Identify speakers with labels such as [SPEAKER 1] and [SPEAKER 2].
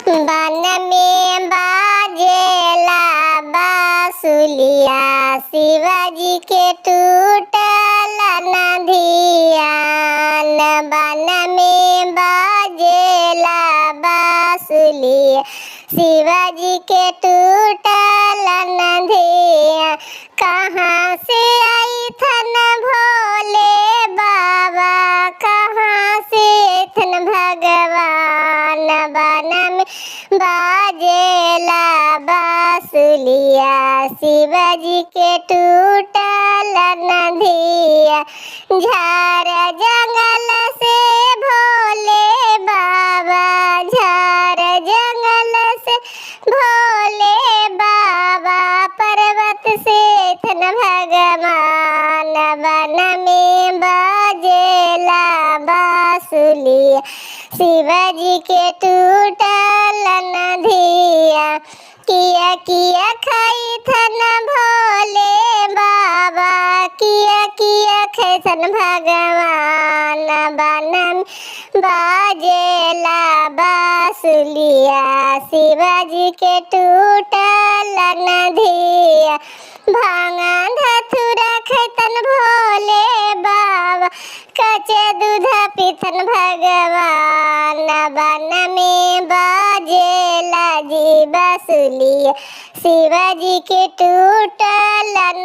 [SPEAKER 1] बन में बाजेला बांसुलिया, शिवाजी के टूटल न धियान। बन में बाजेला बांसुलिया, शिवाजी के टूटल न धियान। कहाँ से आई थन भोले बाबा, कहाँ से थन भगवान। बन में बाजेला बांसुलिया, शिवाजी के टूटल न धियान। झार जंगल से भोले बाबा, झार जंगल से भोले बाबा, पर्वत से थन भगवान। बन में बाजेला बांसुलिया, शिवाजी के टूटल न धियान। किया किया खाई थन भोले बाबा, किया किया खाई थन भगवान। बन में बाजेला बांसुलिया, शिवाजी के टूटल न धियान। भांगा धतूरा खैतन भोले बाबा, कच्चे दूध पीथन भगवान। बन में बाजेला जी बांसुलिया, शिवाजी के टूटल न